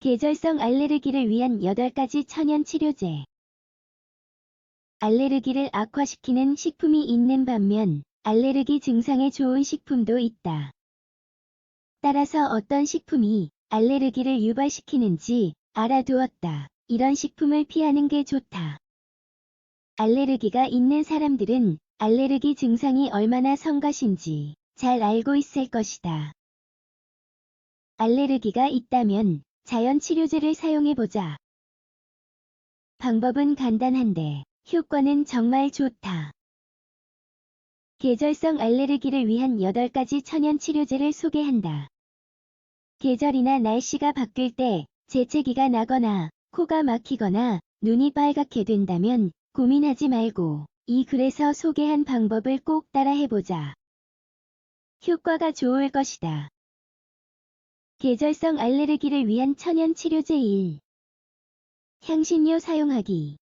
계절성 알레르기를 위한 8가지 천연 치료제. 알레르기를 악화시키는 식품이 있는 반면 알레르기 증상에 좋은 식품도 있다. 따라서 어떤 식품이 알레르기를 유발시키는지 알아두었다. 이런 식품을 피하는 게 좋다. 알레르기가 있는 사람들은 알레르기 증상이 얼마나 성가신지 잘 알고 있을 것이다. 알레르기가 있다면 자연 치료제를 사용해보자. 방법은 간단한데 효과는 정말 좋다. 계절성 알레르기를 위한 8가지 천연 치료제를 소개한다. 계절이나 날씨가 바뀔 때 재채기가 나거나 코가 막히거나 눈이 빨갛게 된다면 고민하지 말고 이 글에서 소개한 방법을 꼭 따라해보자. 효과가 좋을 것이다. 계절성 알레르기를 위한 천연 치료제 1. 향신료 사용하기.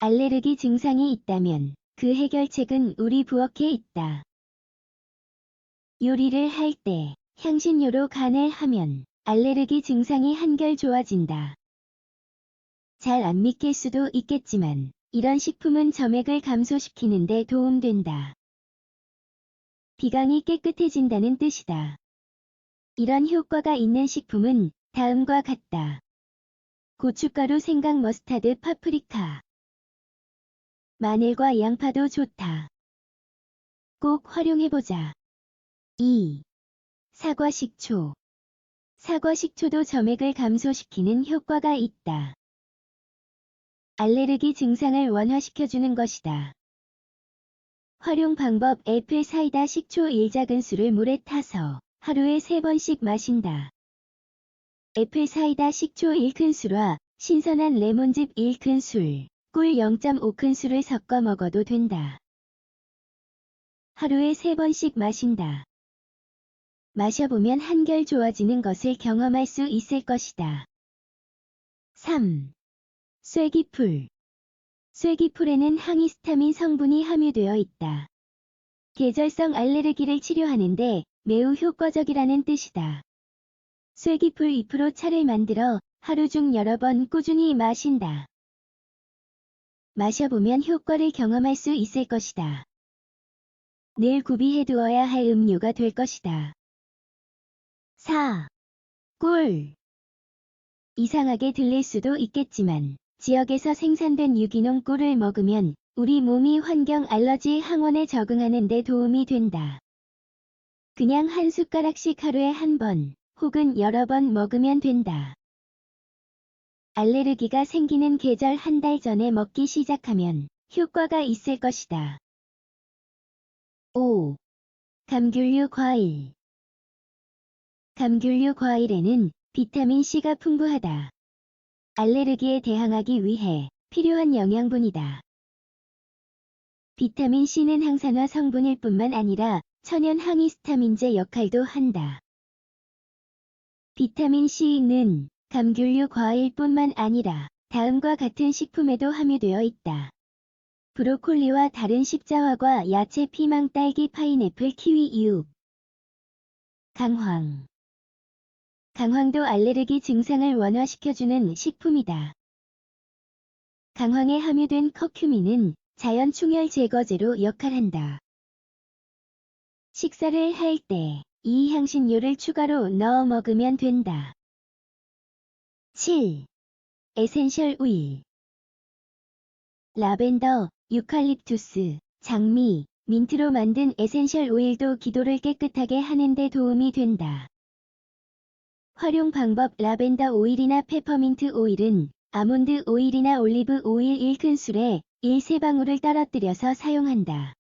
알레르기 증상이 있다면 그 해결책은 우리 부엌에 있다. 요리를 할 때 향신료로 간을 하면 알레르기 증상이 한결 좋아진다. 잘 안 믿길 수도 있겠지만 이런 식품은 점액을 감소시키는 데 도움된다. 비강이 깨끗해진다는 뜻이다. 이런 효과가 있는 식품은 다음과 같다. 고춧가루, 생강, 머스타드, 파프리카. 마늘과 양파도 좋다. 꼭 활용해보자. 2. 사과 식초. 사과 식초도 점액을 감소시키는 효과가 있다. 알레르기 증상을 완화시켜주는 것이다. 활용 방법. 애플 사이다 식초 1작은술을 물에 타서 하루에 3번씩 마신다. 애플 사이다 식초 1큰술과 신선한 레몬즙 1큰술, 꿀 0.5큰술을 섞어 먹어도 된다. 하루에 3번씩 마신다. 마셔보면 한결 좋아지는 것을 경험할 수 있을 것이다. 3. 쇠기풀. 쇠기풀에는 항히스타민 성분이 함유되어 있다. 계절성 알레르기를 치료하는데 매우 효과적이라는 뜻이다. 쇠기풀 잎으로 차를 만들어 하루 중 여러 번 꾸준히 마신다. 마셔보면 효과를 경험할 수 있을 것이다. 늘 구비해두어야 할 음료가 될 것이다. 4. 꿀. 이상하게 들릴 수도 있겠지만 지역에서 생산된 유기농 꿀을 먹으면 우리 몸이 환경 알러지 항원에 적응하는 데 도움이 된다. 그냥 한 숟가락씩 하루에 한 번 혹은 여러 번 먹으면 된다. 알레르기가 생기는 계절 한 달 전에 먹기 시작하면 효과가 있을 것이다. 5. 감귤류 과일. 감귤류 과일에는 비타민C가 풍부하다. 알레르기에 대항하기 위해 필요한 영양분이다. 비타민C는 항산화 성분일 뿐만 아니라 천연 항히스타민제 역할도 한다. 비타민C는 감귤류 과일뿐만 아니라 다음과 같은 식품에도 함유되어 있다. 브로콜리와 다른 십자화과 야채, 피망, 딸기, 파인애플, 키위, 유. 강황. 강황도 알레르기 증상을 완화시켜주는 식품이다. 강황에 함유된 커큐민은 자연 충혈 제거제로 역할한다. 식사를 할 때 이 향신료를 추가로 넣어 먹으면 된다. 7. 에센셜 오일. 라벤더, 유칼립투스, 장미, 민트로 만든 에센셜 오일도 기도를 깨끗하게 하는 데 도움이 된다. 활용 방법. 라벤더 오일이나 페퍼민트 오일은 아몬드 오일이나 올리브 오일 1큰술에 1~3방울을 떨어뜨려서 사용한다.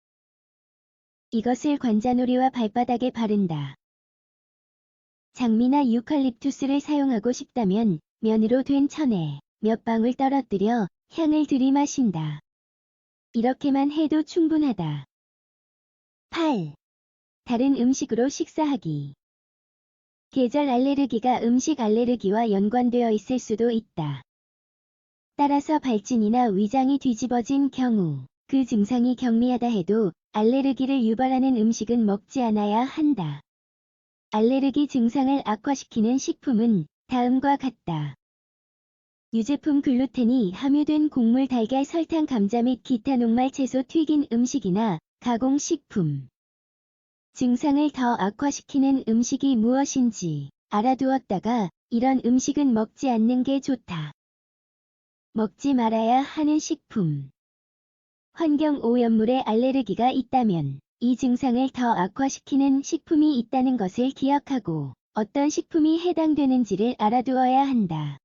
이것을 관자놀이와 발바닥에 바른다. 장미나 유칼립투스를 사용하고 싶다면 면으로 된 천에 몇 방울 떨어뜨려 향을 들이마신다. 이렇게만 해도 충분하다. 8. 다른 음식으로 식사하기. 계절 알레르기가 음식 알레르기와 연관되어 있을 수도 있다. 따라서 발진이나 위장이 뒤집어진 경우 그 증상이 경미하다 해도 알레르기를 유발하는 음식은 먹지 않아야 한다. 알레르기 증상을 악화시키는 식품은 다음과 같다. 유제품 글루텐이 함유된 곡물, 달걀, 설탕, 감자 및 기타 녹말 채소, 튀긴 음식이나 가공식품. 증상을 더 악화시키는 음식이 무엇인지 알아두었다가 이런 음식은 먹지 않는 게 좋다. 먹지 말아야 하는 식품. 환경 오염물에 알레르기가 있다면 이 증상을 더 악화시키는 식품이 있다는 것을 기억하고 어떤 식품이 해당되는지를 알아두어야 한다.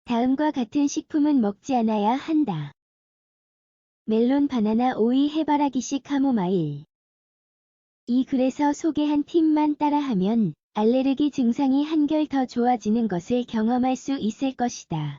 다음과 같은 식품은 먹지 않아야 한다. 멜론, 바나나, 오이, 해바라기씨, 카모마일. 이 글에서 소개한 팁만 따라하면 알레르기 증상이 한결 더 좋아지는 것을 경험할 수 있을 것이다.